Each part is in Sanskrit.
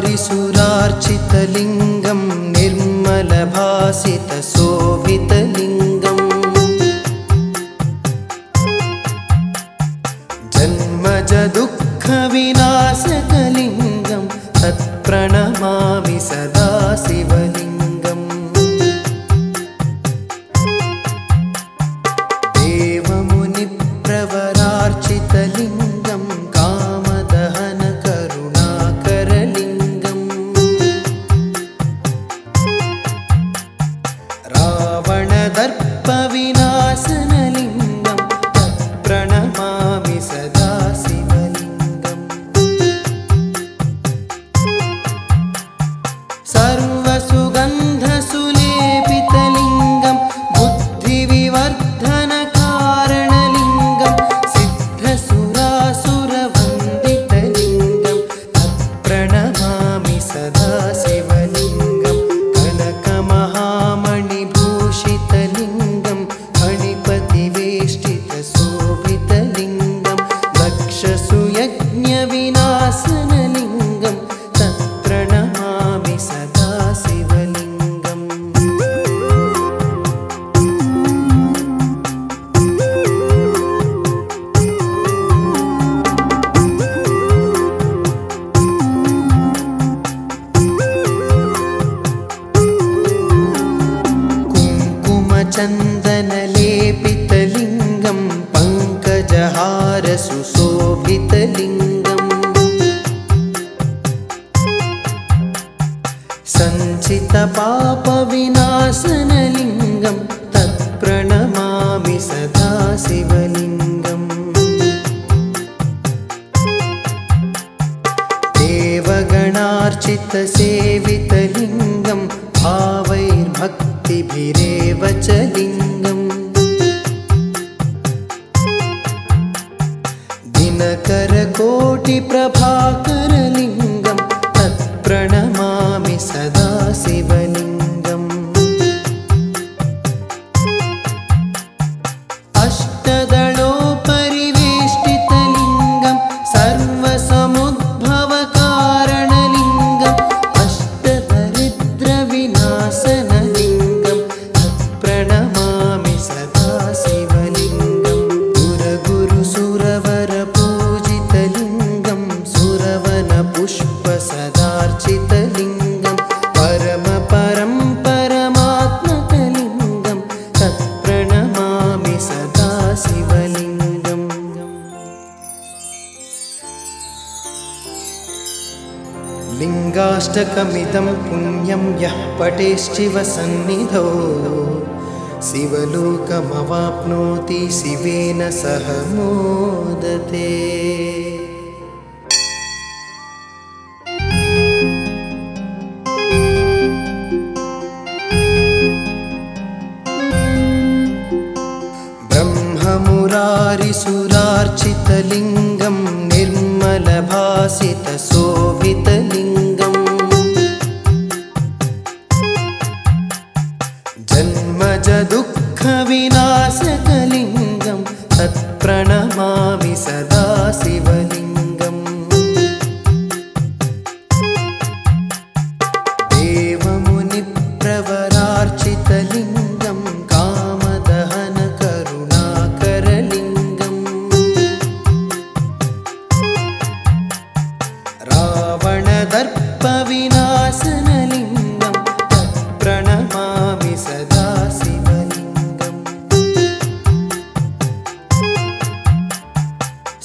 ब्रह्ममुरारिसुरार्चितलिङ्गं निर्मलभासितशोभितलिङ्गम् जन्मजदुःखविनाशकलिङ्गं तत्प्रणमामि सदा शिवलिङ्गम् देवमुनिप्रवरार्चितलिङ्गं कामदहनकरुणाकरलिङ्गम् रावणदर्पविनाशनलिङ्गं तत्प्रणमामि सदा शिवलिङ्गम् सर्वसुगन्धसुलेपितलिङ्गं बुद्धिविवर्धनकारणलिङ्गं सिद्धसुरासुरवन्दितलिङ्गं तत्प्रणमामि सदा शिवलिङ्गं कनकमहामणिभूषितलिङ्गं फणिपतिवेष्टितशोभितलिङ्गं दक्षसुयज्ञविनाशनलिङ्गं तत्प्रणमामि सदा शिवलिङ्गम् कुङ्कुमचन्दनलेपितलिङ्गं पङ्कजहारसुशोभितलिङ्गम् सञ्चितपापविनाशनलिङ्गं तत्प्रणमामि सदा शिवलिङ्गम् देवगणार्चितसेवितलिङ्गं भावैर्भक्तिभिरेव च लिङ्गम् दिनकरकोटिप्रभाकरलिङ्गं तत्प्रणमामि सदा शिवलिङ्गम् अष्टदलोपरिवेष्टितलिङ्गं सर्वसमुद्भवकारणलिङ्गम् अष्टदरिद्रविनाशनलिङ्गं तत्प्रणमामि सदा शिवलिङ्गं सुरगुरुसुरवरपूजितलिङ्गं सुरवनपुष्पसदार्चितलिङ्गं परमपरं परमात्मकलिङ्गं तत्प्रणमामि सदा शिवलिङ्गम् लिङ्गाष्टकमिदं पुण्यं यः पठेश्चिवसन्निधौ शिवलोकमवाप्नोति शिवेन सह मोदते। ब्रह्ममुरारिसुरार्चितलिङ्गं निर्मलभासितशोभितलिङ्गम् जन्मजदुःखविनाशकलिङ्गं तत्प्रणमामि सदा शिवलिङ्गम् देवमुनिप्रवरार्चितलिङ्गं कामदहनकरुणाकरलिङ्गम् रावणदर्पविनाशनलिङ्गं तत्प्रणमामि सदा शिवलिङ्गम्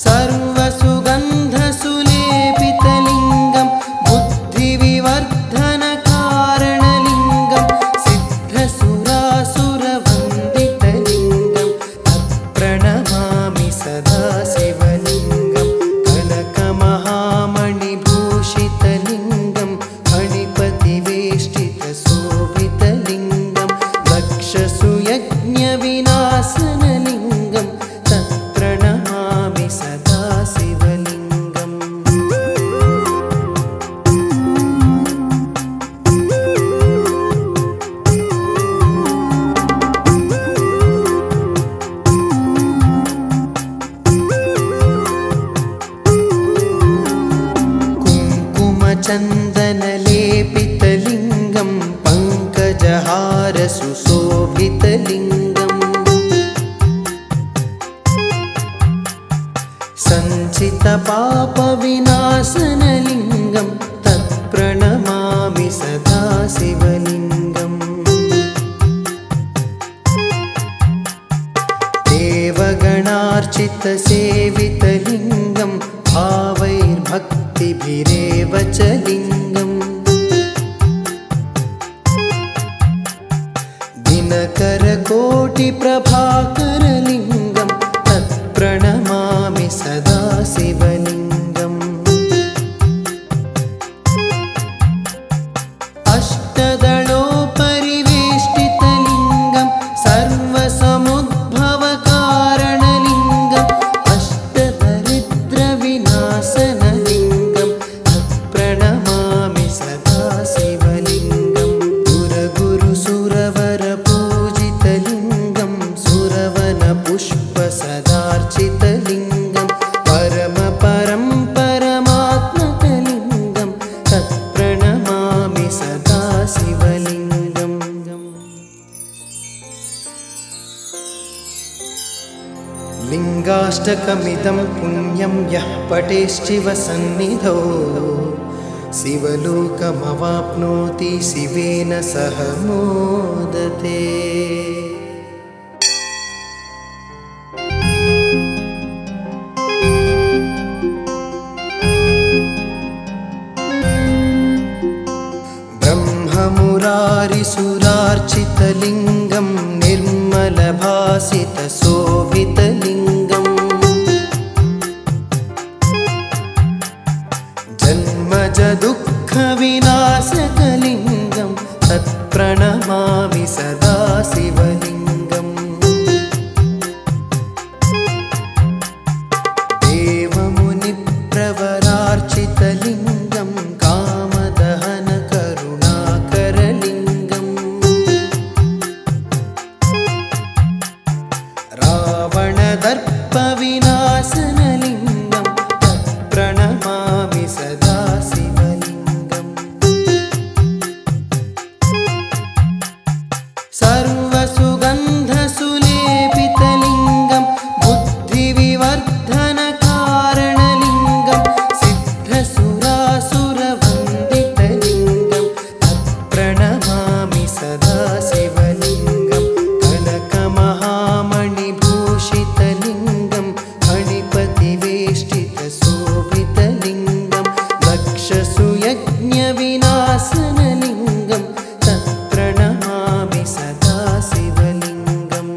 सर्वसुगन्धसुलेपितलिङ्गं बुद्धिविवर्धनकारणलिङ्गं सिद्धसुरासुरवन्दितलिङ्गं पङ्कजहार सुशोभितलिङ्गम् सञ्चितपापविनाशनलिङ्गं तत्प्रणमामि सदा शिवलिङ्गम् देवगणार्चितसेवितलिङ्गं भावैर्भक्तिभिरेव च लिङ्गम् दिनकरकोटिप्रभाकरलिङ्गं तत्प्रणमामि सदा शिवलिङ्गम् अष्टदलोपरिवेष्टितलिङ्गं सर्वसमुद्भवकारणलिङ्गम् अष्टदरिद्रविनाशनलिङ्गं तत्प्रणमामि सदा शिवलिङ्गम् सुरगुरुसुरवरपूजितलिङ्गं सुरवनपुष्पसदार्चितलिङ्गं परमपरं परमात्मकलिङ्गं तत्प्रणमामि सदा शिवलिङ्गम् लिङ्गाष्टकमिदं पुण्यं यः पठेश्चिवसन्निधौ शिवलोकमवाप्नोति शिवेन सह मोदते। ब्रह्ममुरारिसुरार्चितलिङ्गं निर्मलभासितशोभितलिङ्गम् जन्मजदुःखविनाशकलिङ्गं तत्प्रणमामि सदा शिवलिङ्गम् देवमुनिप्रवरार्चितलिङ्गं कामदहनकरुणाकरलिङ्गम् रावणदर्पविनाशनलिङ्गं तत्प्रणमामि सदा शिवलिङ्गम् सर्वसुगन्धसुलेपितलिङ्गं बुद्धिविवर्धनकारणलिङ्गं सिद्धसुरासुरवन्दितलिङ्गं तत्प्रणमामि सदा शिवलिङ्गं कनकमहामणिभूषितलिङ्गं फणिपतिवेष्टितशोभितलिङ्गं दक्षसुयज्ञविनाशनलिङ्गं तत्प्रणमामि सदा शिवलिङ्गम्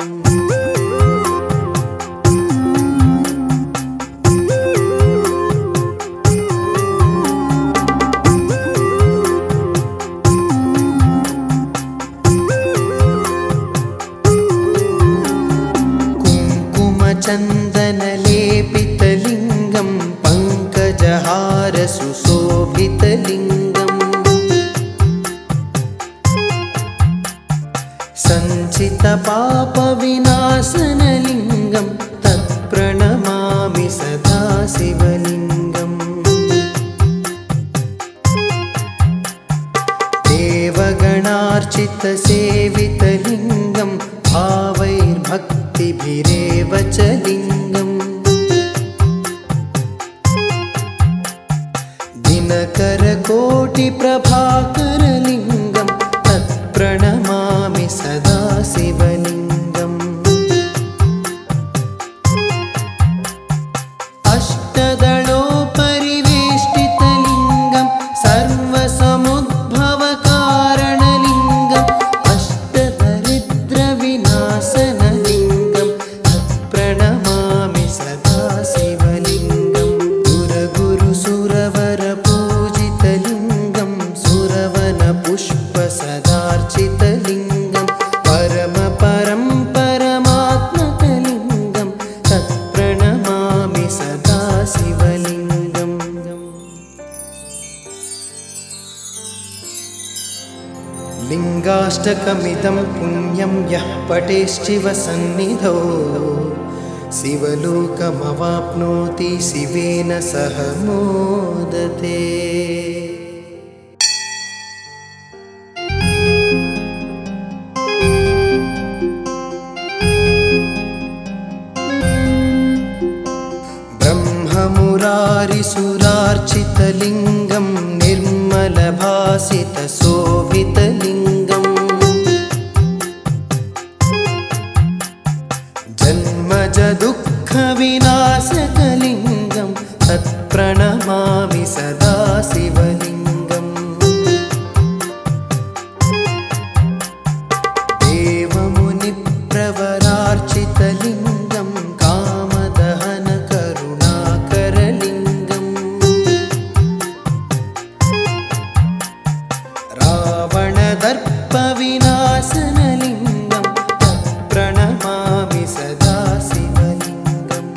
कुङ्कुमचन्दनलेपितलिङ्गं पङ्कजहार सुशोभितलिङ्गम् सञ्चितपापविनाशनलिङ्गं तत्प्रणमामि सदा शिवलिङ्गम् देवगणार्चितसेवितलिङ्गं भावैर्भक्तिभिरेव च लिङ्गम् दिनकरकोटिप्रभाकरलिङ्गं तत्प्रणमामि सदा शिवलिङ्गम् अष्टदलोपरिवेष्टितलिङ्गं सर्वसमुद्भवकारणलिङ्गम् अष्टदरिद्रविनाशनलिङ्गं तत्प्रणमामि सदा शिवलिङ्गम् सुरगुरुसुरवरपूजितलिङ्गं सुरवनपुष्पसदार्चितलिङ्गं परमपरं परमात्मकलिङ्गं तत्प्रणमामि सदा शिवलिङ्गम् लिङ्गाष्टकमिदं पुण्यं यः पठेश्चिवसन्निधौ शिवलोकमवाप्नोति शिवेन सह मोदते। विलासितशोभितलिङ्गम् जन्मजदुःखविनाशकलिङ्गं तत्प्रणमामि सदा शिवलिङ्गम् देवमुनिप्रवरार्चितलिङ्गं कामदहनकरुणाकरलिङ्गम् रावणदर्पविनाशनलिङ्गं तत्प्रणमामि सदा शिवलिङ्गम्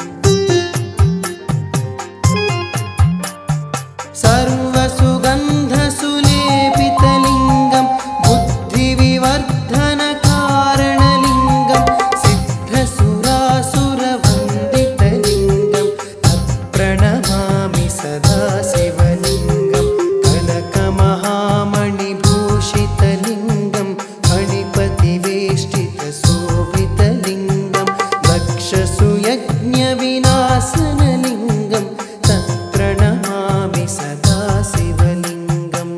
सर्वसुगन्धसुलेपितलिङ्गं बुद्धिविवर्धनकारणलिङ्गं सिद्धसुरासुरवन्दितलिङ्गं तत्प्रणमामि सदा शिवलिङ्गं कनकमहामणिभूषितलिङ्गं फणिपतिवेष्टितशोभितलिङ्गं दक्षसुयज्ञविनाशनलिङ्गं तत्प्रणमामि सदा शिवलिङ्गम्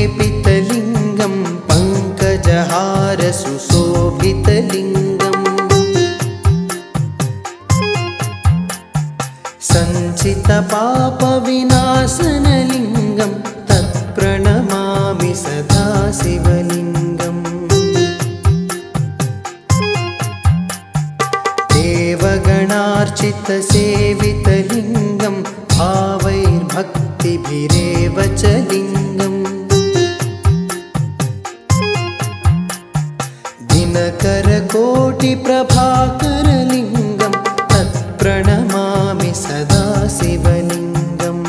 कुङ्कुमचन्दनलेपितलिङ्गं पङ्कजहारसुशोभितलिङ्गम् सञ्चितपापविनाशनलिङ्गं तत्प्रणमामि सदा शिवलिङ्गम् देवगणार्चितसेवितलिङ्गं भावैर्भक्तिभिरेव च लिङ्गम् दिनकरकोटिप्रभाकरलिङ्गं तत्प्रणमामि सदा शिवलिङ्गम्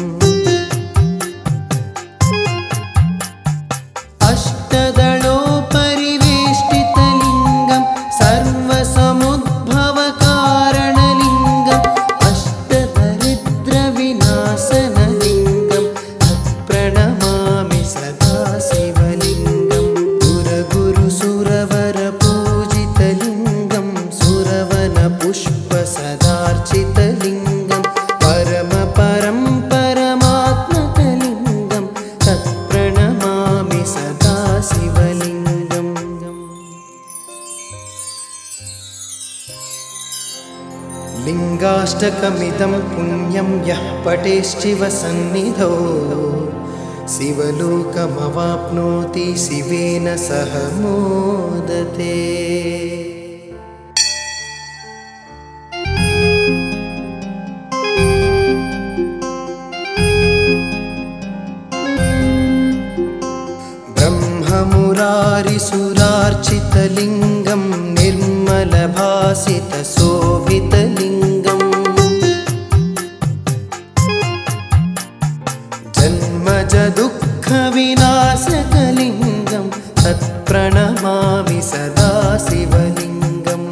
अष्टदलोपरिवेष्टितलिङ्गं सर्वसमुद्भवकारणलिङ्गम् अष्टदरिद्रविनाशनलिङ्गं तत्प्रणमामि सदा शिवलिङ्गम् सुरगुरुसुरवरपूजितलिङ्गं सुरवनपुष्पसदार्चितलिङ्गं परमपरं परमात्मकलिङ्गं तत्प्रणमामि सदा शिवलिङ्गम् लिङ्गाष्टकमिदं पुण्यं यः पठेश्चिवसन्निधौ शिवलोकमवाप्नोति शिवेन सह मोदते। ब्रह्ममुरारिसुरार्चितलिङ्गं निर्मलभासितशोभितलिङ्गम् जन्मजदुःखविनाशकलिङ्गं तत्प्रणमामि सदा शिवलिङ्गम्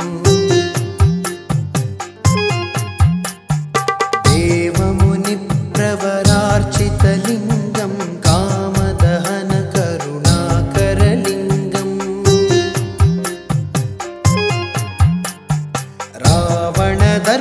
देवमुनिप्रवरार्चितलिङ्गं कामदहनकरुणाकरलिङ्गम् रावणदर्पविनाशनलिङ्गं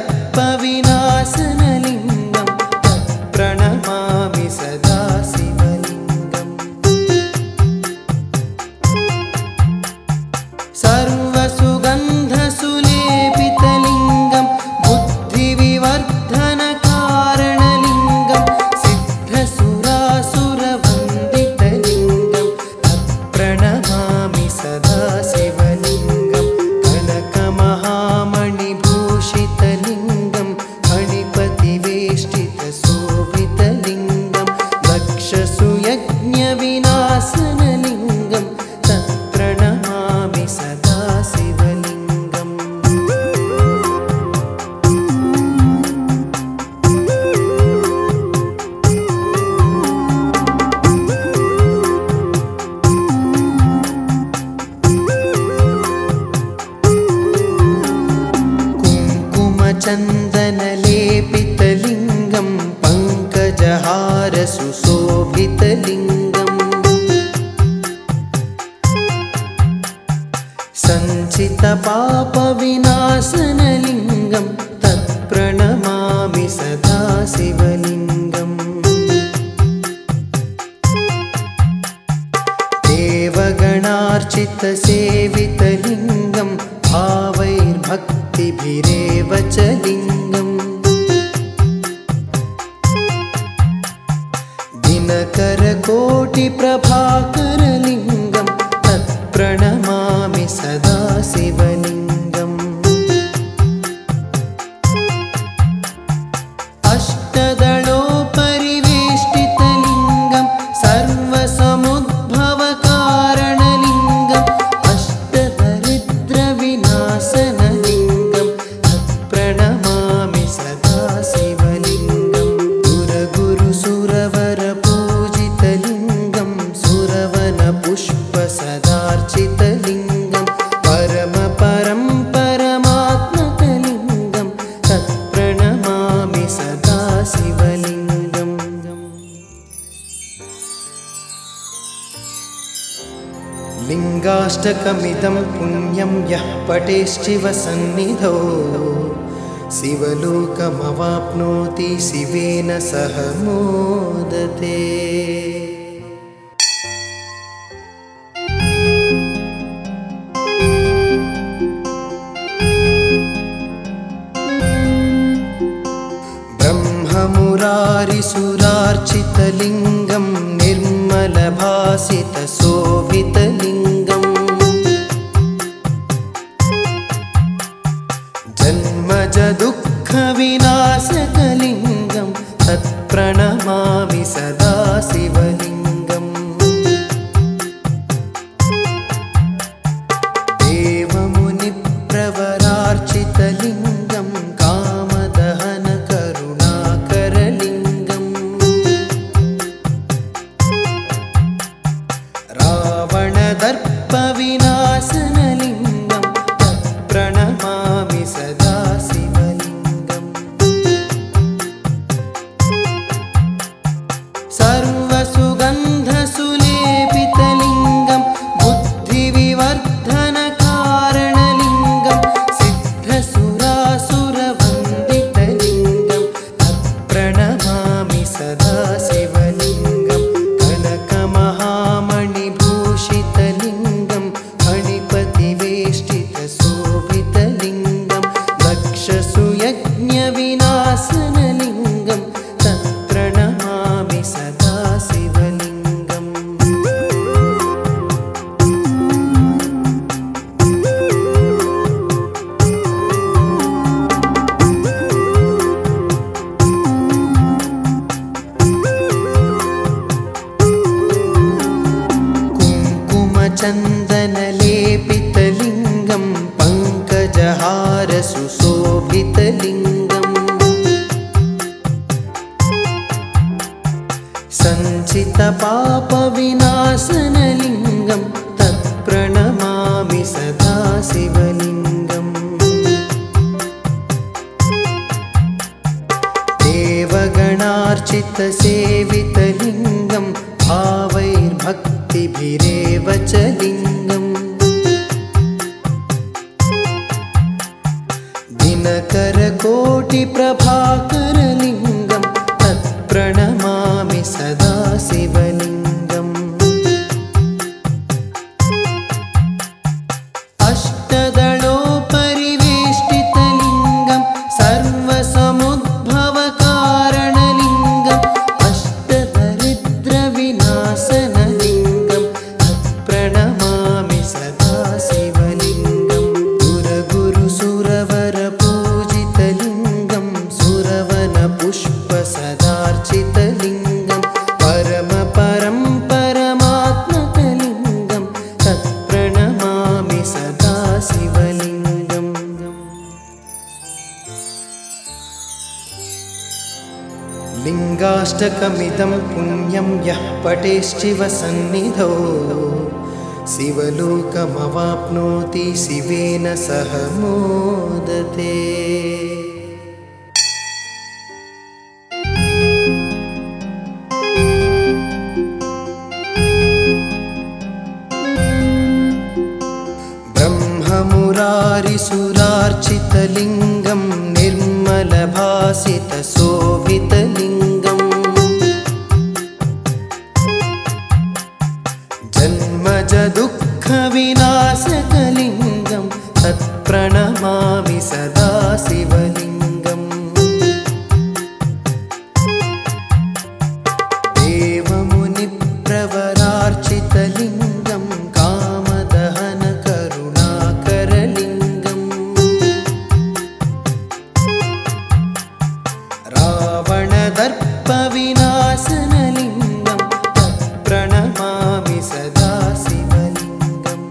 सञ्चितपापविनाशनलिङ्गं तत्प्रणमामि सदा शिवलिङ्गम् देवगणार्चितसेवितलिङ्गं भावैर्भक्तिभिरेव च लिङ्गम् दिनकरकोटिप्रभाकरलिङ्गं तत्प्रणमामि सदा शिवलिङ्गम् अष्टदलोपरिवेष्टितलिङ्गं सर्वसमुद्भवकारणलिङ्गम् अष्टदरिद्रविनाशनलिङ्गं तत्प्रणमामि सदा शिवलिङ्गम् सुरगुरुसुरवरपूजितलिङ्गं सुरवनपुष्पसदार्चितलिङ्गं परमपरं परमात्मकलिङ्गं तत्प्रणमामि सदा शिवलिङ्गम् लिङ्गाष्टकमिदं पुण्यं यः पठेश्चिवसन्निधौ शिवलोकमवाप्नोति शिवेन सह मोदते। ब्रह्ममुरारिसुरार्चितलिङ्गं निर्मलभासितशोभितलिङ्गम् जन्मजदुःखविनाशकलिङ्गं तत्प्रणमामि सदा शिवलिङ्गम् देवमुनिप्रवरार्चितलिङ्गं कामदहनकरुणाकरलिङ्गम् रावणदर्पविनाशनलिङ्गं तत्प्रणमामि सदा शिवलिङ्गम् सर्वसुगन्धसुलेपितलिङ्गं बुद्धिविवर्धनकारणलिङ्गं सिद्धसुरासुरवन्दितलिङ्गं तत्प्रणमामि सदा शिवलिङ्गं कनकमहामणिभूषितलिङ्गं फणिपतिवेष्टितशोभितलिङ्गं दक्षसुयज्ञविनाशनलिङ्गं तत्प्रणमामि सदा शिवलिङ्गम् कुङ्कुमचन्दनलेपितलिङ्गं पङ्कजहारसुशोभितलिङ्गम् सञ्चितपापविनाशनलिङ्गं तत्प्रणमामि सदा शिवलिङ्गम् देवगणार्चितसेवितलिङ्गं भावैर्भक्तिभिरेव च लिङ्गम् दिनकरकोटिप्रभाकरलिङ्गं तत्प्रणमामि सदा शिवलिङ्गम् अष्टदलोपरिवेष्टितलिङ्गं सर्वसमुद्भवकारणलिङ्गम् अष्टदरिद्रविनाशनलिङ्गं तत्प्रणमामि सदा शिवलिङ्गम् सुरगुरुसुरवरपूजितलिङ्गं सुरवनपुष्पसदार्चितलिङ्गं परमपरं परमात्मकलिङ्गं तत्प्रणमामि सदा शिवलिङ्गम् लिङ्गाष्टकमिदं पुण्यं यः पठेश्चिवसन्निधौ शिवलोकमवाप्नोति शिवेन सह मोदते। ब्रह्ममुरारिसुरार्चितलिङ्गं ब्रह्ममुरारिसुरार्चितलिङ्गं निर्मलभासितशोभितलिङ्गम् जन्मजदुःखविनाशकलिङ्गं तत्प्रणमामि सदा शिवलिङ्गम् देवमुनिप्रवरार्चितलिङ्गं कामदहनकरुणाकरलिङ्गम् रावणदर्पविनाशनलिङ्गं तत्प्रणमामि सदा शिवलिङ्गम्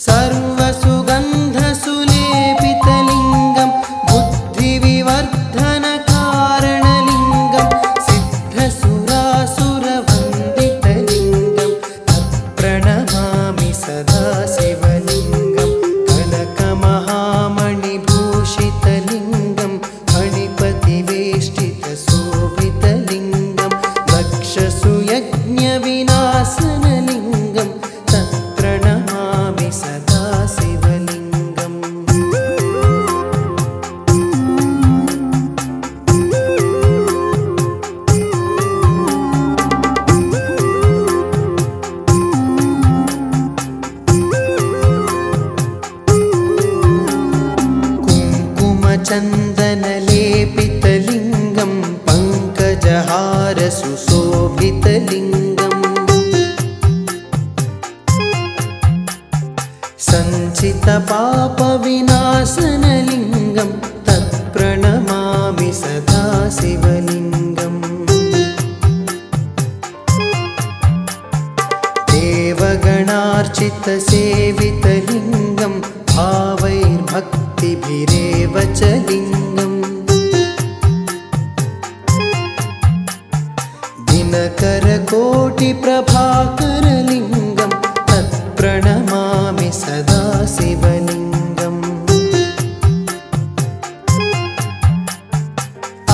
सर्वसुगन्धसुलेपितलिङ्गं बुद्धिविवर्धनकारणलिङ्गं सिद्धसुरासुरवन्दितलिङ्गं तत्प्रणमामि सदा शिवलिङ्गं कनकमहामणिभूषितलिङ्गं फणिपतिवेष्टितशोभितलिङ्गं दक्षसुयज्ञविनाशनलिङ्गं तत्प्रणमामि सदा शिवलिङ्गम् कुङ्कुमचन्दनलेपितलिङ्गं पङ्कजहारसुशोभितलिङ्गम् सञ्चितपापविनाशनलिङ्गं तत्प्रणमामि सदा शिवलिङ्गम् देवगणार्चितसेवितलिङ्गं भावैर्भक्तिभिरेव च लिङ्गम् दिनकरकोटिप्रभाकरलिङ्गं तत्प्रणमामि सदा शिवलिङ्गम्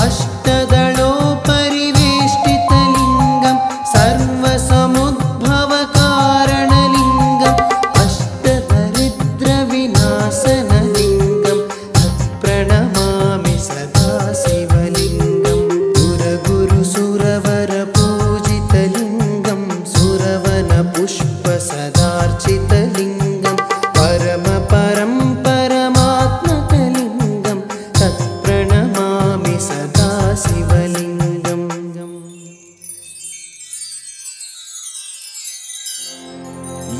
अष्टदलोपरिवेष्टितलिङ्गं सर्वसमुद्भवकारणलिङ्गम् अष्टदरिद्रविनाशनलिङ्गं तत्प्रणमामि सदा शिवलिङ्गम् सुरगुरुसुरवरपूजितलिङ्गं सुरवनपुष्पसदार्चितलिङ्गं परमपरं परमात्मकलिङ्गं तत्प्रणमामि सदा शिवलिङ्गम्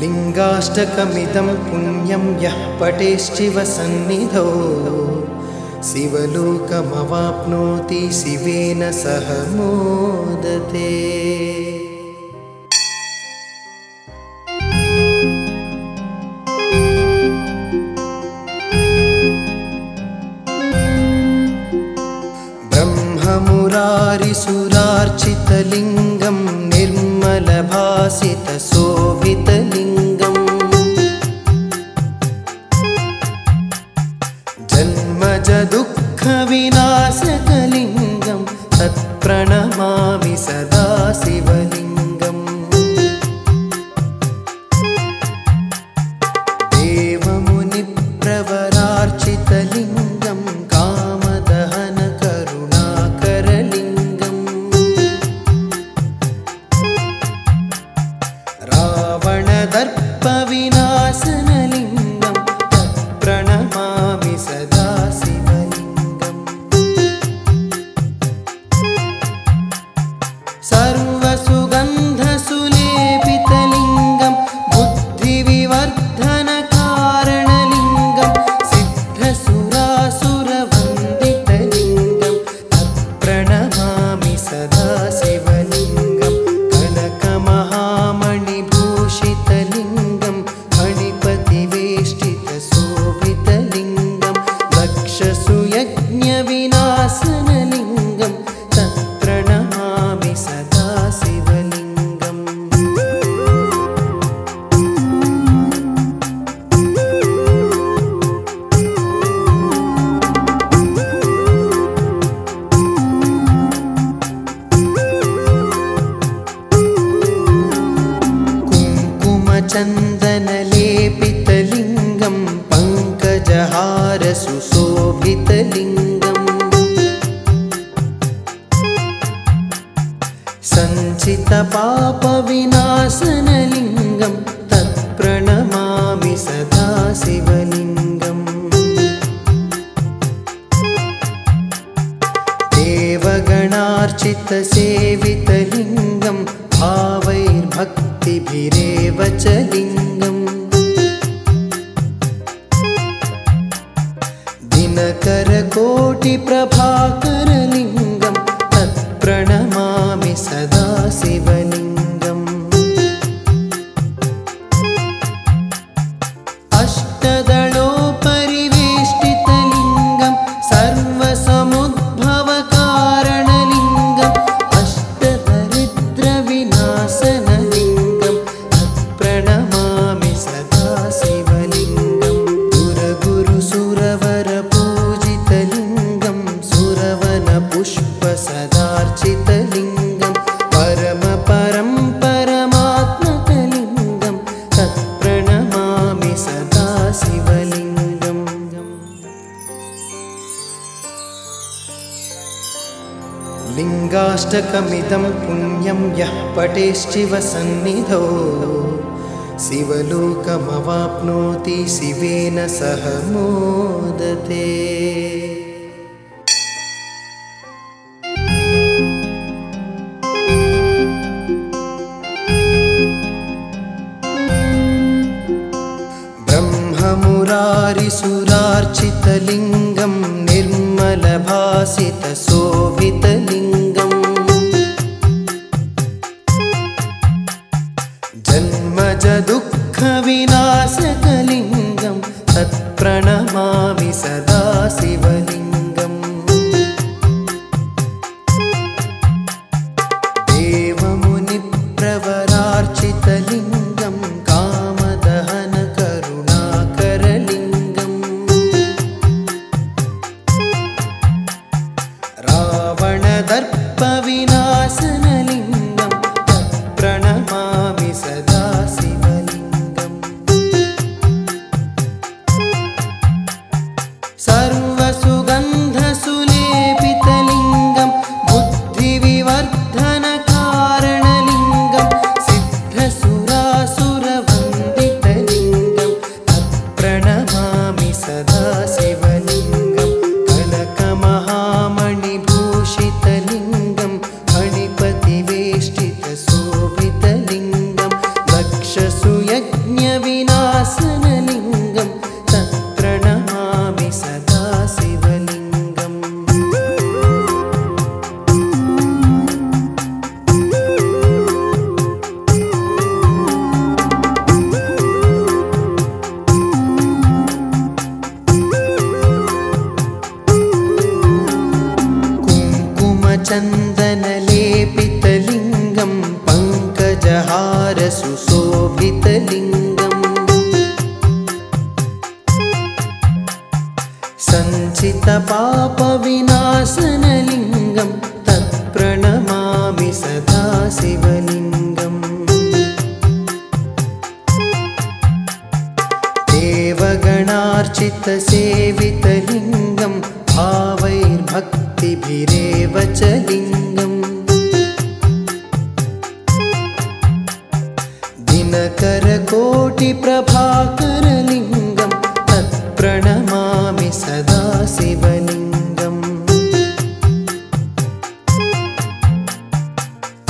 लिङ्गाष्टकमिदं पुण्यं यः पठेश्चिवसन्निधौ शिवलोकमवाप्नोति शिवेन सह मोदते। ब्रह्ममुरारिसुरार्चितलिङ्गं निर्मलभासितशोभितलिङ्गम् जन्मजदुःखविनाशकलिङ्गं तत्प्रणमामि सदा शिवलिङ्गम् देवमुनिप्रवरार्चितलिङ्गं कामदहनकरुणाकरलिङ्गम् रावणदर्पविनाशनलिङ्गं तत्प्रणमामि सदा शिवलिङ्गम् सर्वसुगन्धसुलेपितलिङ्गं बुद्धिविवर्धनकारणलिङ्गं सिद्धसुरासुरवन्दितलिङ्गं तत्प्रणमामि सदा शिवलिङ्गं कनकमहामणिभूषितलिङ्गं फणिपतिवेष्टितशोभितलिङ्गं दक्षसुयज्ञविनाशनलिङ्गं तत्प्रणमामि सदा शिवलिङ्गम् कुङ्कुमचन्दन सञ्चितपापविनाशनलिङ्गं तत्प्रणमामि सदा शिवलिङ्गम् देवगणार्चितसेवितलिङ्गं भावैर्भक्तिभिरेव च लिङ्गम् दिनकरकोटिप्रभाकरलिङ्गं तत्प्रणमामि सदा शिवलिङ्गम् अष्टदलोपरिवेष्टितलिङ्गं सर्वसमुद्भवकारणलिङ्गम् अष्टदरिद्रविनाशनलिङ्गं तत्प्रणमामि सदा शिवलिङ्गम् सुरगुरुसुरवरपूजितलिङ्गं सुरवनपुष्पसदार्चितलिङ्गं परमपरं परमात्मकलिङ्गं तत्प्रणमामि सदा शिवलिङ्गम् लिङ्गाष्टकमिदं पुण्यं यः पठेश्चिवसन्निधौ शिवलोकमवाप्नोति शिवेन सह मोदते। ब्रह्ममुरारिसुरार्चितलिङ्गं निर्मलभासितशोभितलिङ्गम् जन्मजदुःखविनाशकलिङ्गं तत्प्रणमामि सदा शिवलिङ्गम् देवमुनिप्रवरार्चितलिङ्गं कामदहनकरुणाकरलिङ्गम् रावणदर्पविनाशनलिङ्गं तत्प्रणमामि सदा शिवलिङ्गम् सर्वसुगन्धसुलेपितलिङ्गं बुद्धिविवर्धनकारणलिङ्गं सिद्धसुरासुरवन्दितलिङ्गं तत्प्रणमामि सदा शिवलिङ्गं कनकमहामणिभूषितलिङ्गं फणिपतिवेष्टितशोभितलिङ्गं दक्षसुयज्ञविनाशनलिङ्गं तत्प्रणमामि सदा शिवलिङ्गम् कुङ्कुमचन्दनलेपितलिङ्गं पङ्कजहारसुशोभितलिङ्गम् सञ्चितपापविनाशनलिङ्गं तत्प्रणमामि सदा शिवलिङ्गम् देवगणार्चितसेवितलिङ्गं भावैर्भक्तिभिरेव च लिङ्गम् दिनकरकोटिप्रभाकरलिङ्गं तत्प्रणमामि सदा शिवलिङ्गम्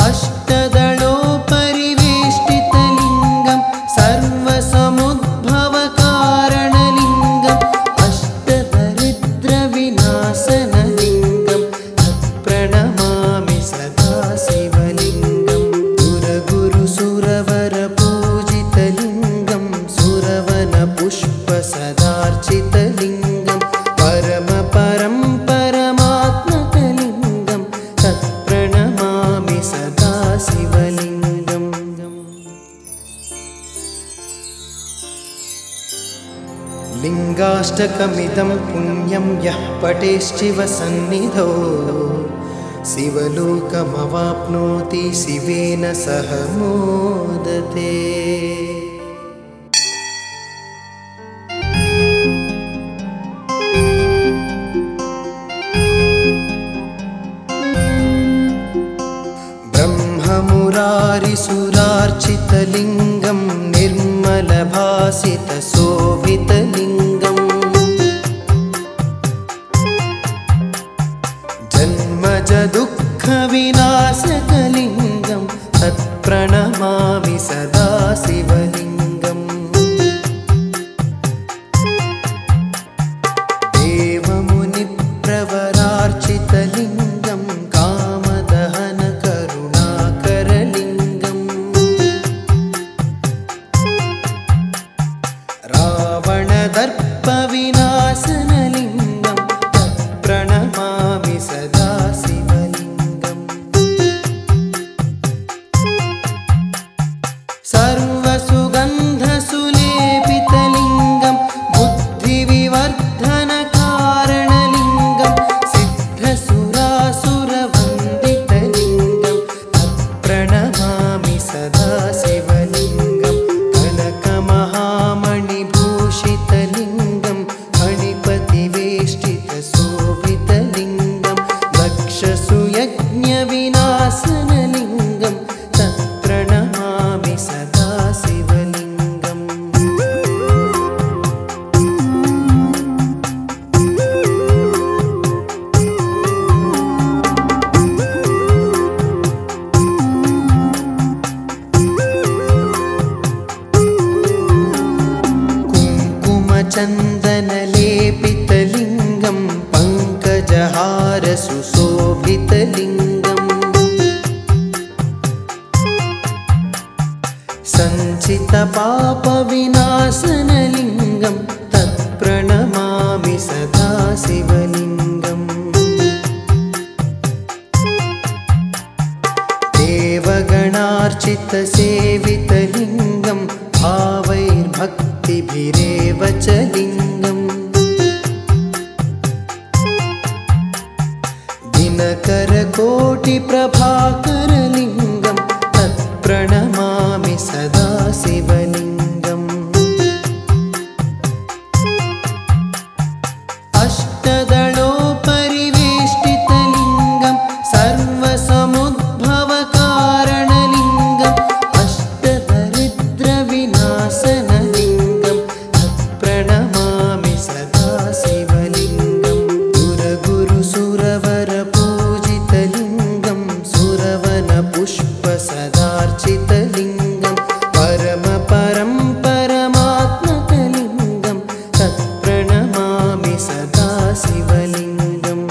अष्टदलोपरिवेष्टितलिङ्गं सर्वसमुद्भवकारणलिङ्गम् अष्टदरिद्रविनाशनलिङ्गं तत्प्रणमामि सदा शिवलिङ्गम् सुरगुरुसुरवरपूजितलिङ्गं सुरवनपुष्पसदार्चितलिङ्गं परमपरं परमात्मकलिङ्गं तत्प्रणमामि सदा शिवलिङ्गम् लिङ्गाष्टकमिदं पुण्यं यः पठेश्चिवसन्निधौ शिवलोकमवाप्नोति शिवेन सह मोदते। ब्रह्ममुरारिसुरार्चितलिङ्गं निर्मलभासितशोभितलिङ्गम् जन्मजदुःखविनाशकलिङ्गं तत्प्रणमामि सदा शिवलिङ्गम् देवमुनिप्रवरार्चितलिङ्गं कामदहनकरुणाकरलिङ्गम् रावणदर्पविनाशनलिङ्गं तत्प्रणमामि सदा शिवलिङ्गम् सर्वसुगन्धसुलेपितलिङ्गं बुद्धिविवर्धनकारणलिङ्गं सिद्धसुरासुरवन्दितलिङ्गं तत्प्रणमामि सदा शिवलिङ्गं कनकमहामणिभूषितलिङ्गं फणिपतिवेष्टितशोभितलिङ्गं दक्षसुयज्ञविनाशनलिङ्गं तत्प्रणमामि सदा शिवलिङ्गम् कुङ्कुमचन्दनलेपितलिङ्गं पङ्कजहारसुशोभितलिङ्गम् सञ्चितपापविनाशनलिङ्गं तत्प्रणमामि सदा शिवलिङ्गम् देवगणार्चितसेवितलिङ्गं भावैर्भक्तिभिरेव च लिङ्गम् दिनकरकोटिप्रभाकरलिङ्गं तत्प्रणमामि सदा शिवलिङ्गम् अष्टदलोपरिवेष्टितलिङ्गं सर्वसमुद्भवकारणलिङ्गम् अष्टदरिद्रविनाशनलिङ्गं तत्प्रणमामि सदा शिवलिङ्गम् सुरगुरुसुरवरपूजितलिङ्गं सुरवनपुष्पसदार्चितलिङ्गं परमपरं परमात्मकलिङ्गं तत्प्रणमामि सदा शिवलिङ्गम्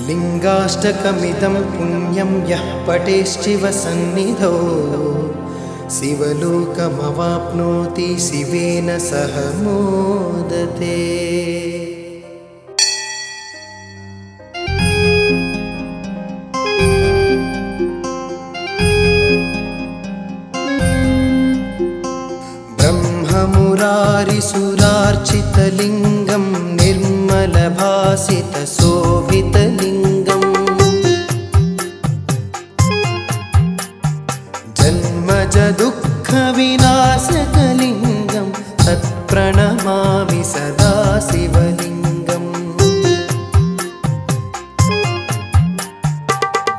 लिङ्गाष्टकमिदं पुण्यं यः पठेश्चिवसन्निधौ शिवलोकमवाप्नोति शिवेन सह मोदते। ब्रह्ममुरारिसुरार्चितलिङ्गं निर्मलभासितशोभितलिङ्गम् जन्मजदुःखविनाशकलिङ्गं तत्प्रणमामि सदा शिवलिङ्गम्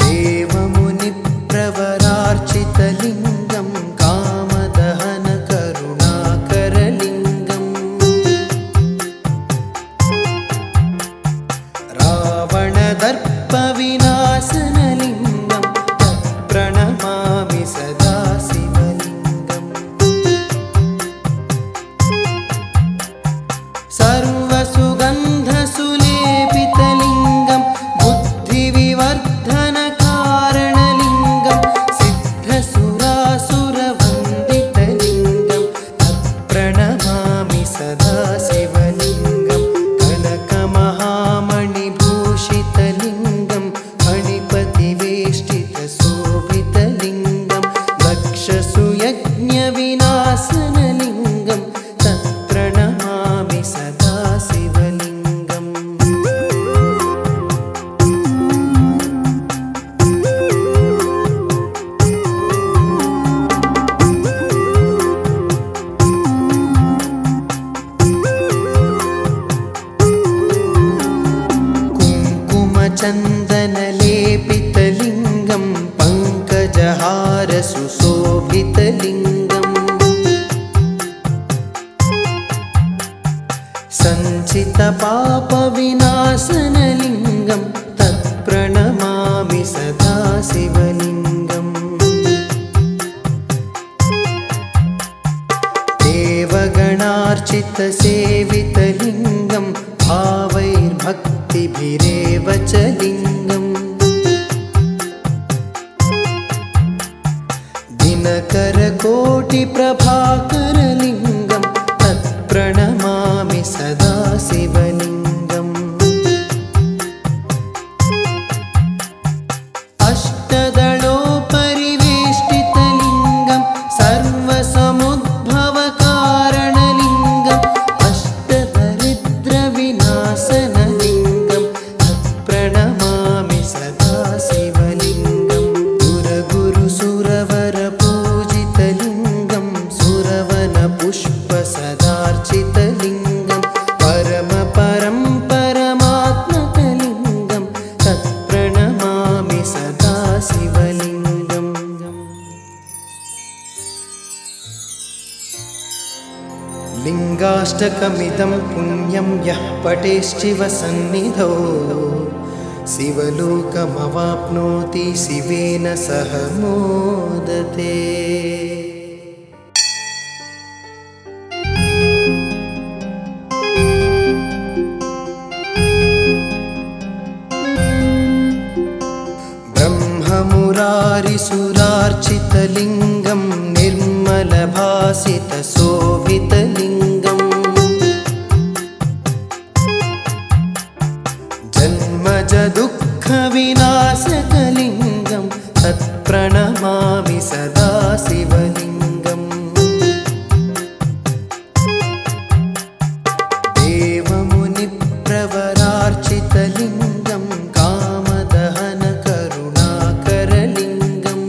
देवमुनिप्रवरार्चितलिङ्गं कामदहनकरुणाकरलिङ्गम् कुङ्कुमचन्दनलेपितलिङ्गं पङ्कजहार सुशोभितलिङ्गम् सञ्चितपापविनाशनलिङ्गं तत्प्रणमामि सदा शिवलिङ्गम् देवगणार्चितसेवितलिङ्गं भावैर्भक्तिभिरेव च लिङ्गम् दिनकरकोटिप्रभाकरलिङ्गं तत्प्रणमामि सदा शिवलिङ्गम् अष्टदलोपरिवेष्टितलिङ्गं सर्वसमुद्भवकारणलिङ्गम् अष्टदरिद्रविनाशनलिङ्गं तत्प्रणमामि सदा शिवलिङ्गं सुरगुरुसुरवरपूजितलिङ्गं सुरवनपुष्पसदार्चितलिङ्गं परमपरं परमात्मकलिङ्गं तत्प्रणमामि सदा शिवलिङ्गम् लिङ्गाष्टकमिदं पुण्यं यः पठेश्चिवसन्निधौ शिवलोकमवाप्नोति शिवेन सह मोदते। ब्रह्ममुरारिसुरार्चितलिङ्गं निर्मलभासितशोभितलिङ्गम् जन्मजदुःखविनाशकलिङ्गं तत्प्रणमामि सदा शिवलिङ्गम् देवमुनिप्रवरार्चितलिङ्गं कामदहनकरुणाकरलिङ्गम्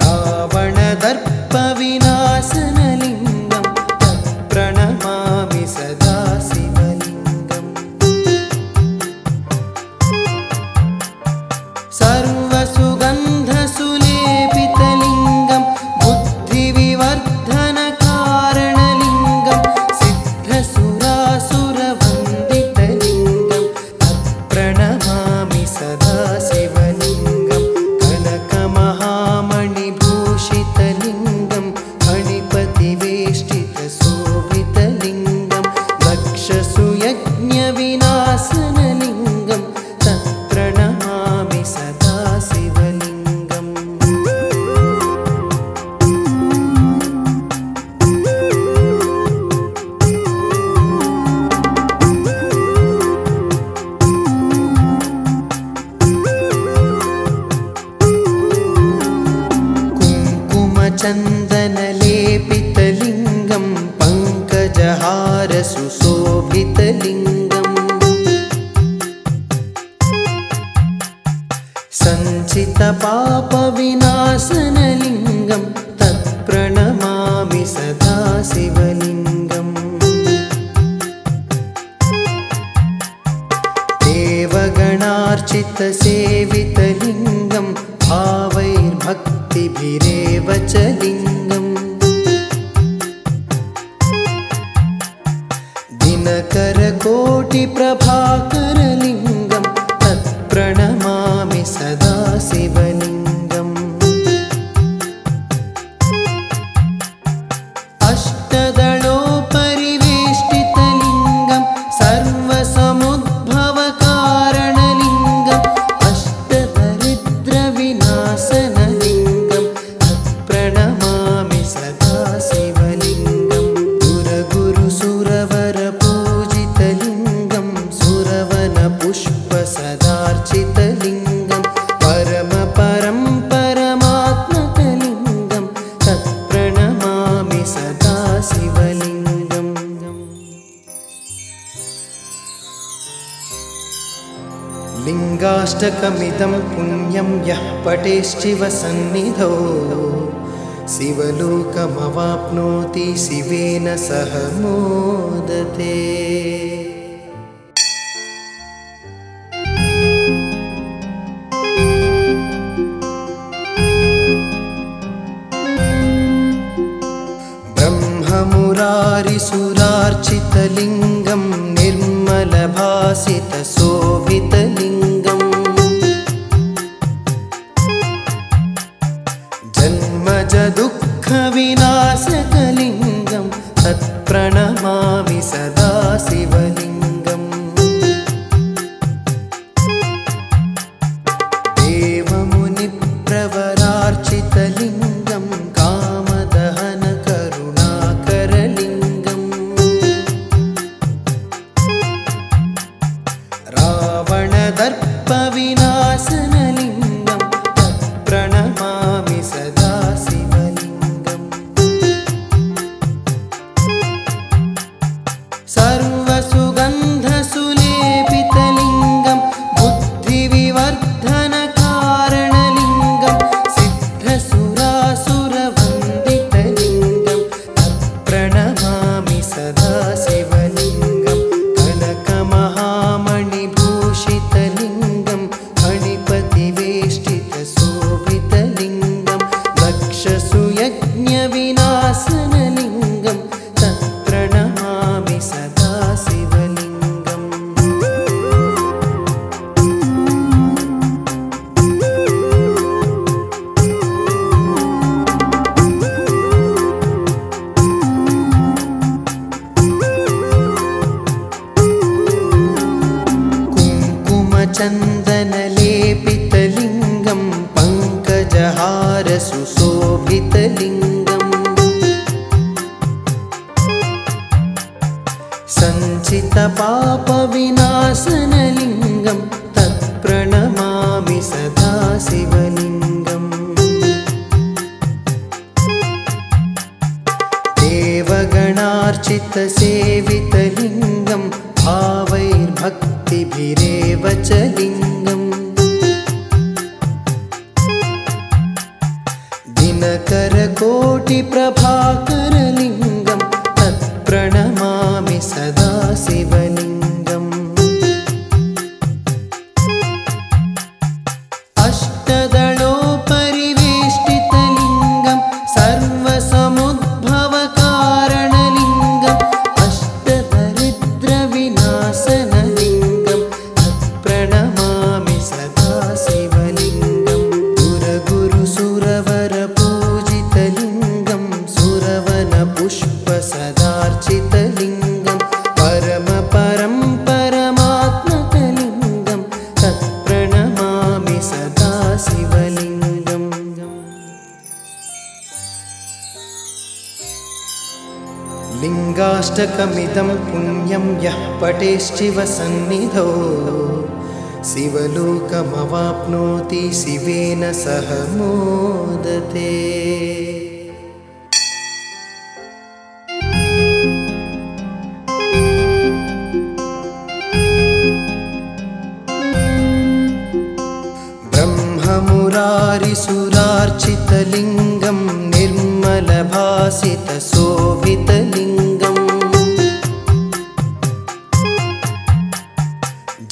रावणदर्पविनाशनलिङ्गं तत्प्रणमामि सदा शिवलिङ्गम् सर्वसुगन्धसुलेपितलिङ्गं बुद्धिविवर्धनकारणलिङ्गं सिद्धसुरासुरवन्दितलिङ्गं तत्प्रणमामि सदा शिवलिङ्गं कनकमहामणिभूषितलिङ्गं फणिपतिवेष्टितशोभितलिङ्गं दक्षसुयज्ञविनाशनलिङ्गं तत्प्रणमामि सदा शिवलिङ्गम् कुङ्कुमचन्दनलेपितलिङ्गं पङ्कजहार सुशोभितलिङ्गम् सञ्चितपापविनाशनलिङ्गं तत्प्रणमामि सदा शिवलिङ्गम् देवगणार्चितसेवितलिङ्गं भावैर्भक्तिभिरेव च लिङ्गम् दिनकरकोटिप्रभाकरलिङ्गं तत्प्रणमामि सदा शिवलिङ्गम् अष्टदलोपरिवेष्टितलिङ्गं सर्वसमुद्भवकारणलिङ्गम् अष्टदरिद्रविनाशनलिङ्गं तत्प्रणमामि सदा शिवलिङ्गं सुरगुरुसुरवरपूजितलिङ्गं सुरवनपुष्पसदार्चितलिङ्गं परमपरं परमात्मकलिङ्गं तत्प्रणमामि सदा शिवलिङ्गम् लिङ्गाष्टकमिदं पुण्यं यः पठेश्चिवसन्निधौ शिवलोकमवाप्नोति शिवेन सह मोदते। शिवलिङ्गं निर्मलभासितशोभितलिङ्गम् जन्मज दुःखविनाशकलिङ्गं तत्प्रणमामि सदा शिवलिङ्गम् देवमुनिप्रवरार्चितलिङ्गं कामदहनकरुणाकरलिङ्गम् रावणदर्पविनाशनलिङ्गं तत्प्रणमामि सदा शिवलिङ्गम् सर्वसुगन्धसुलेपितलिङ्गं बुद्धिविवर्धनकारणलिङ्गं सिद्धसुरासुरवन्दितलिङ्गं तत्प्रणमामि सदा शिवलिङ्गं कनकमहामणिभूषितलिङ्गं फणिपतिवेष्टितशोभितलिङ्गं दक्षसुयज्ञविनाशनलिङ्गं तत्प्रणमामि सदा शिवलिङ्गम् कुङ्कुमचन्दनलेपितलिङ्गं पङ्कजहारसुशोभितलिङ्गम् सञ्चितपापविनाशनलिङ्गं तत्प्रणमामि सदा शिवलिङ्गम् देवगणार्चितसेवितलिङ्गं भावैर्भक्तिभिरेव च लिङ्गम् दिनकरकोटिप्रभाकरलिङ्गं तत्प्रणमामि सदा शिवलिङ्गम् अष्टदलोपरिवेष्टितलिङ्गं सर्वसमुद्भवकारणलिङ्गम् अष्टदरिद्रविनाशनलिङ्गं तत्प्रणमामि सदा शिवलिङ्गम् सुरगुरुसुरवरपूजितलिङ्गं सुरवनपुष्पसदार्चितलिङ्गं परमपरं परमात्मकलिङ्गं तत्प्रणमामि सदा शिवलिङ्गम् लिङ्गाष्टकमिदं पुण्यं यः पठेश्चिवसन्निधौ शिवलोकमवाप्नोति शिवेन सह मोदते। ब्रह्ममुरारिसुरार्चितलिङ्गं निर्मलभासितशोभितलिङ्गम्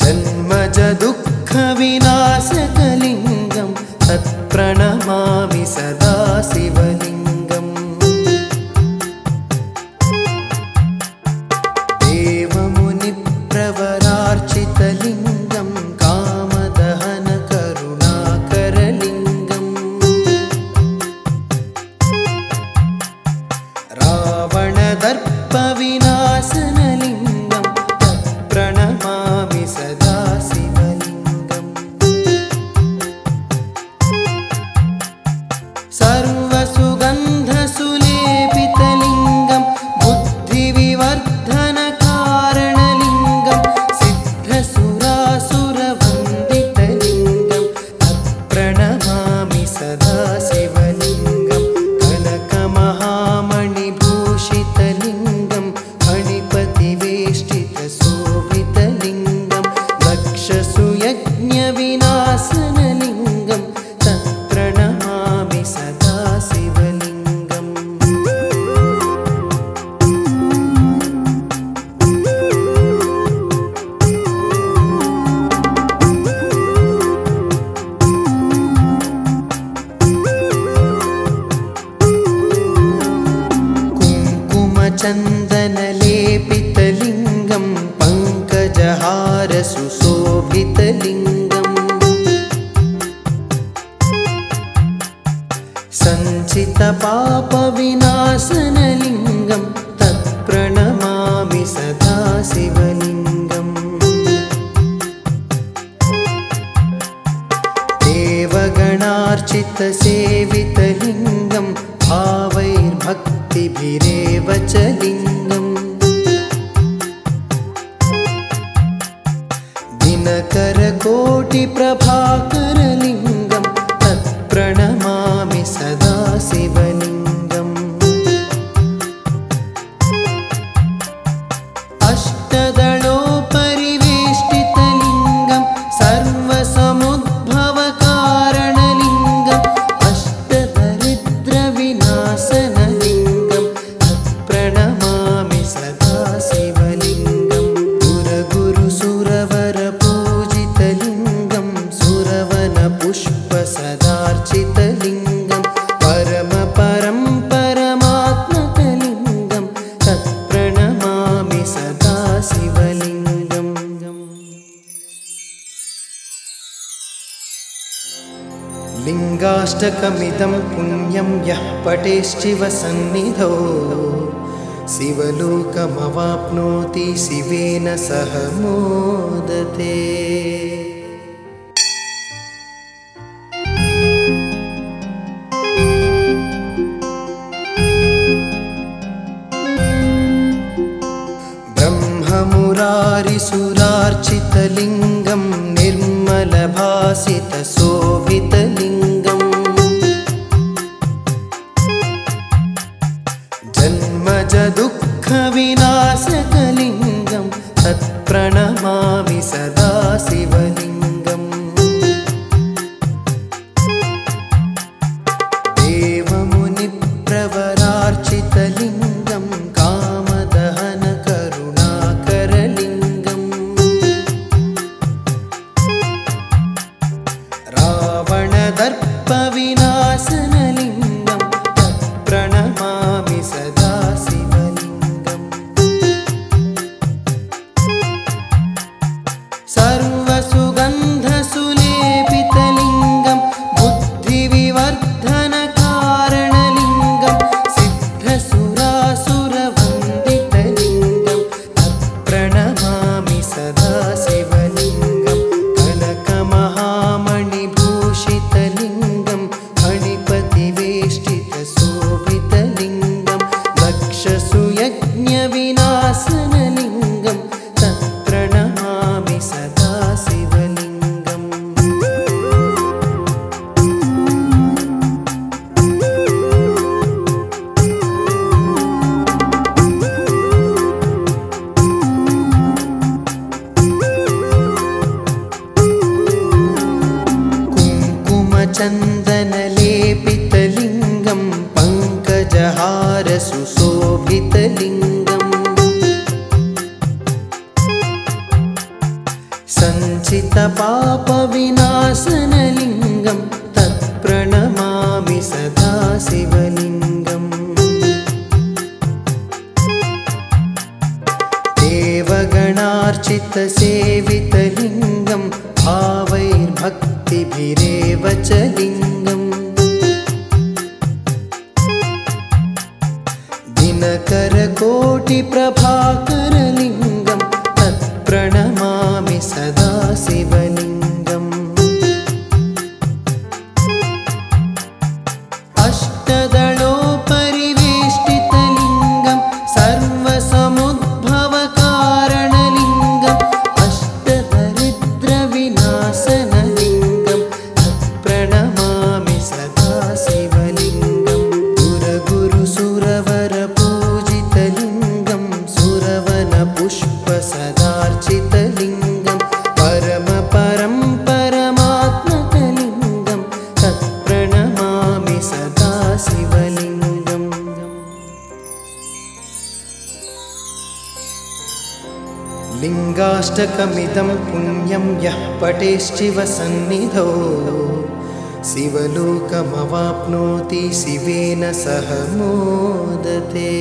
जन्मज दुःखविनाशकलिङ्गं तत्प्रणमामि सदा शिवलिङ्गम् देवमुनिप्रवरार्चितलिङ्गं कामदहनकरुणाकरलिङ्गम् रावणदर्पविनाशनलिङ्गं तत्प्रणमामि सदा शिवलिङ्गम् सुशोभितलिङ्गम् सञ्चितपापविनाशनलिङ्गं तत्प्रणमामि सदा शिवलिङ्गम् देवगणार्चितसेवितलिङ्गं भावैर्भक्तिभिरेव च लिङ्गम् दिनकरकोटिप्रभाकरलिङ्गं तत्प्रणमामि सदा शिवलिङ्गम् अष्टदलोपरिवेष्टितलिङ्गं सर्वसमुद्भवकारणलिङ्गम् अष्टदरिद्रविनाशनलिङ्गं तत्प्रणमामि सदा शिवलिङ्गम् सुरगुरुसुरवरपूजितलिङ्गं सुरवनपुष्पसदार्चितलिङ्गं परमपरं परमात्मकलिङ्गं तत्प्रणमामि सदा शिवलिङ्गम् लिङ्गाष्टकमिदं पुण्यं यः पठेश्चिवसन्निधौ शिवलोकमवाप्नोति शिवेन सह मोदते। ब्रह्ममुरारिसुरार्चितलिङ्गं निर्मलभासितशोभितलिङ्गम् जन्मजदुःखविनाशकलिङ्गं तत्प्रणमामि सदा शिवलिङ्गम् देवमुनिप्रवरार्चितलिङ्गं कामदहनकरुणाकरलिङ्गम् रावणदर्पविनाशनलिङ्गं तत्प्रणमामि सदा शिवलिङ्गम् सर्वसुगन्धसुलेपितलिङ्गं बुद्धिविवर्धनकारणलिङ्गं सिद्धसुरासुरवन्दितलिङ्गं तत्प्रणमामि सदा शिवलिङ्गं कनकमहामणिभूषितलिङ्गं फणिपतिवेष्टितशोभितलिङ्गं दक्षसुयज्ञविनाशनलिङ्गं तत्प्रणमामि सदा शिवलिङ्गम् कुङ्कुमचन्दनलेपितलिङ्गं पङ्कजहारसुशोभितलिङ्गम् सञ्चितपापविनाशनलिङ्गं तत्प्रणमामि सदा शिवलिङ्गम् देवगणार्चितसेवितलिङ्गं भावैर्भक्तिभिरेव च लिङ्गम् दिनकरकोटिप्रभाकरलिङ्गं तत्प्रणमामि सदा शिवलिङ्गम् अष्टदलोपरिवेष्टितलिङ्गं सर्वसमुद्भवकारणलिङ्गम् अष्टदरिद्रविनाशनलिङ्गं तत्प्रणमामि सदा शिवलिङ्गम् सुरगुरुसुरवरपूजितलिङ्गं सुरवनपुष्पसदार्चितलिङ्गं परमपरं परमात्मकलिङ्गं तत्प्रणमामि सदा शिवलिङ्गम् लिङ्गाष्टकमिदं पुण्यं यः पठेश्चिवसन्निधौ शिवलोकमवाप्नोति शिवेन सह मोदते।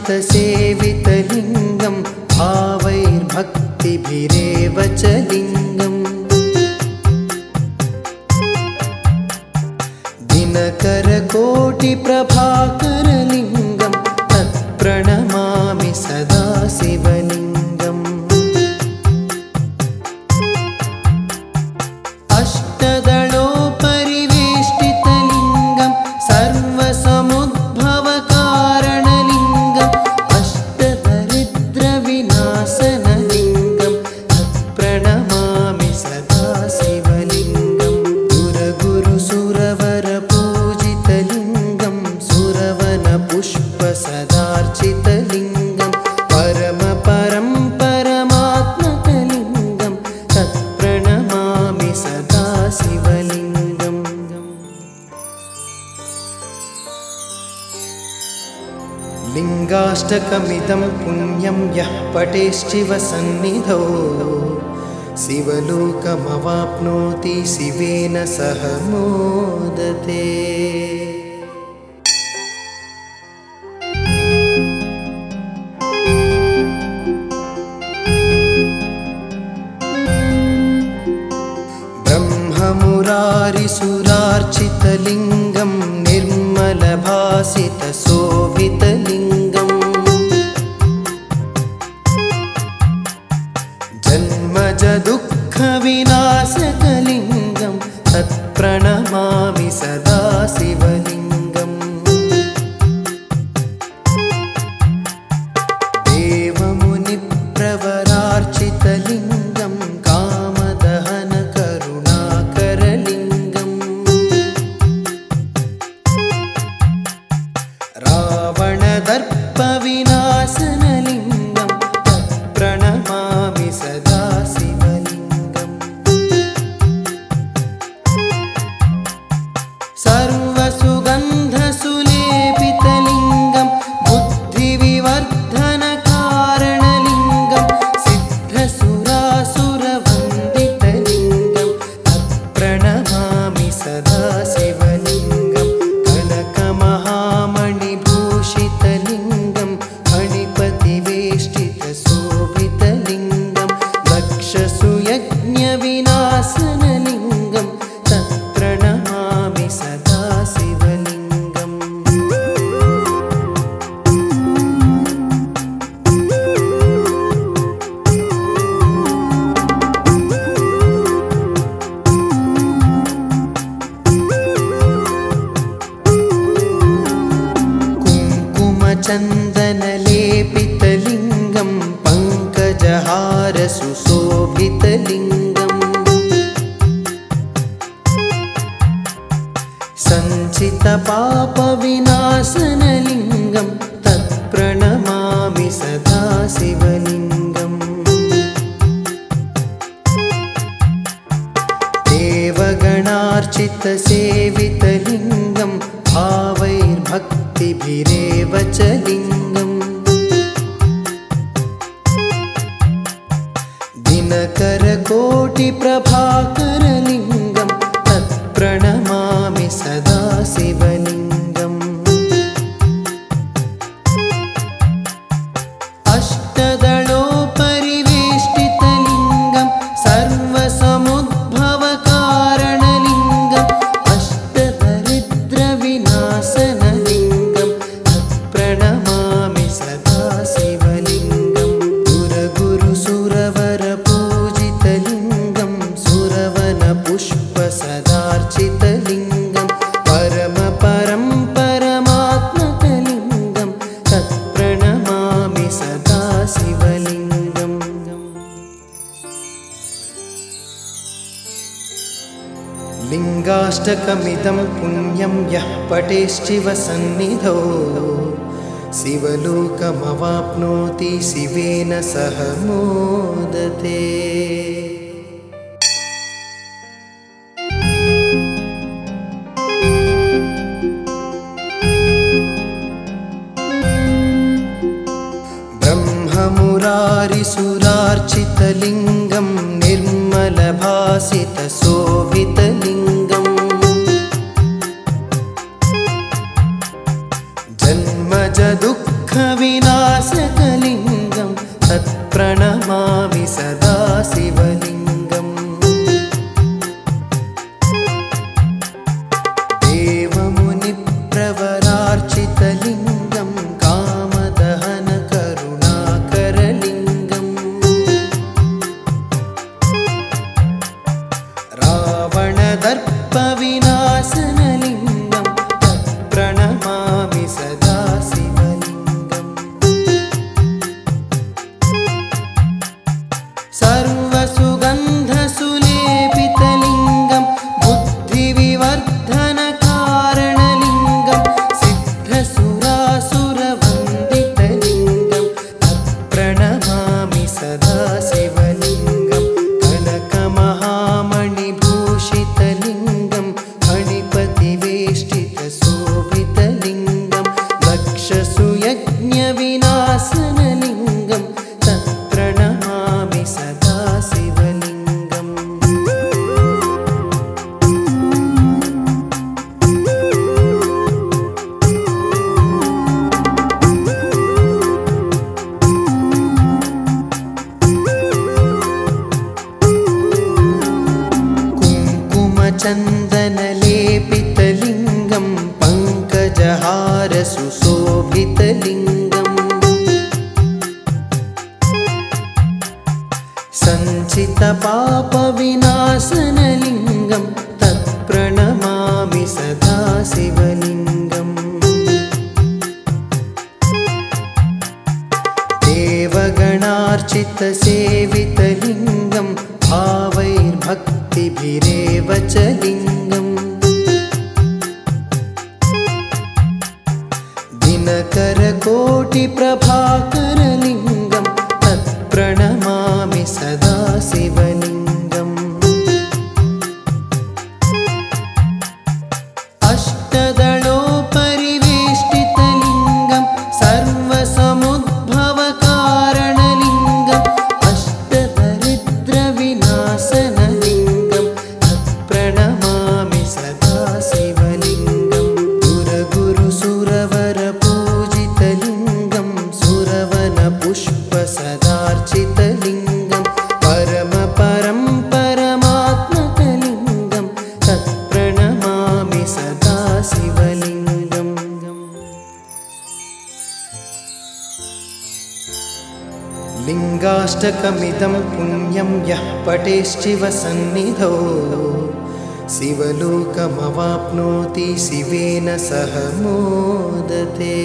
ब्रह्ममुरारिसुरार्चितसेवितलिङ्गं भावैर्भक्तिभिरेव च लिङ्गम् दिनकरकोटिप्रभाकरलिङ्गं तत्प्रणमामि सदा शिवलिङ्गम् अष्टदलोपरिवेष्टितलिङ्गं सर्वसमुद्भवकारणलिङ्गम् अष्टदरिद्रविनाशनलिङ्गं तत्प्रणमामि सदा शिवलिङ्गं सुरगुरुसुरवरपूजितलिङ्गं सुरवनपुष्पसदार्चितलिङ्गं परमपरं परमात्मकलिङ्गं तत्प्रणमामि सदा शिवलिङ्गम् लिङ्गाष्टकमिदं पुण्यं यः पठेश्चिवसन्निधौ शिवलोकमवाप्नोति शिवेन सह मोदते। ब्रह्ममुरारिसुरार्चितलिङ्गं निर्मलभासितशोभितलिङ्गम् जन्मजदुःखविनाशकलिङ्गं तत्प्रणमामि सदा शिवलिङ्गम् देवमुनिप्रवरार्चितलिङ्गं कामदहनकरुणाकरलिङ्गम् रावणदर्पविनाशनलिङ्गं तत्प्रणमामि सदा शिवलिङ्गम् सर्वसुगन्धसुलेपितलिङ्गं बुद्धिविवर्धनकारणलिङ्गं सिद्धसुरासुरवन्दितलिङ्गं तत्प्रणमामि सदा शिवलिङ्गं कनकमहामणिभूषितलिङ्गं फणिपतिवेष्टितशोभितलिङ्गं दक्षसुयज्ञविनाशनलिङ्गं तत्प्रणमामि सदा शिवलिङ्गम् कुङ्कुमचन्दनलेपितलिङ्गं पङ्कजहारसुशोभितलिङ्गम् सञ्चितपापविनाशनलिङ्गं तत्प्रणमामि सदा शिवलिङ्गम् देवगणार्चितसेवितलिङ्गं भावैर्भक्तिभिरेव च लिङ्गम् दिनकरकोटिप्रभाकरलिङ्गं तत्प्रणमामि सदा शिवलिङ्गम् अष्टदलोपरिवेष्टितलिङ्गं सर्वसमुद्भवकारणलिङ्गम् अष्टदरिद्रविनाशनलिङ्गं तत्प्रणमामि सदा शिवलिङ्गं सुरगुरुसुरवरपूजितलिङ्गं सुरवनपुष्पसदार्चितलिङ्गं परमपरं परमात्मकलिङ्गं तत्प्रणमामि सदा शिवलिङ्गम् लिङ्गाष्टकमिदं पुण्यं यः पठेश्चिवसन्निधौ शिवलोकमवाप्नोति शिवेन सह मोदते। ब्रह्ममुरारिसुरार्चितलिङ्गं निर्मलभासितशोभितलिङ्गम् जन्मजदुःखविनाशकलिङ्गं तत्प्रणमामि सदा शिवलिङ्गम् देवमुनिप्रवरार्चितलिङ्गं कामदहनकरुणाकरलिङ्गम् रावणदर्पविनाशनलिङ्गं तत्प्रणमामि सदा शिवलिङ्गम् सर्वसुगन्धसुलेपितलिङ्गं बुद्धिविवर्धनकारणलिङ्गं सिद्धसुरासुरवन्दितलिङ्गं तत्प्रणमामि सदा शिवलिङ्गं कनकमहामणिभूषितलिङ्गं फणिपतिवेष्टितशोभितलिङ्गं दक्षसुयज्ञविनाशनलिङ्गं तत्प्रणमामि सदा शिवलिङ्गम् कुङ्कुमचन्दनलेपितलिङ्गं पङ्कजहारसुशोभितलिङ्गम् सञ्चितपापविनाशनलिङ्गं तत्प्रणमामि सदा शिवलिङ्गम् देवगणार्चितसेवितलिङ्गं भावैर्भक्तिभिरेव च लिङ्गम् दिनकरकोटिप्रभाकरलिङ्गं तत्प्रणमामि सदा शिवलिङ्गम् अष्टदलोपरिवेष्टितलिङ्गं सर्वसमुद्भवकारणलिङ्गम् अष्टदरिद्रविनाशनलिङ्गं तत्प्रणमामि सदा शिवलिङ्गम् सुरगुरुसुरवरपूजितलिङ्गं सुरवनपुष्पसदार्चितलिङ्गं परमपरं परमात्मकलिङ्गं तत्प्रणमामि सदा शिवलिङ्गम् लिङ्गाष्टकमिदं पुण्यं यः पठेश्चिवसन्निधौ शिवलोकमवाप्नोति शिवेन सह मोदते।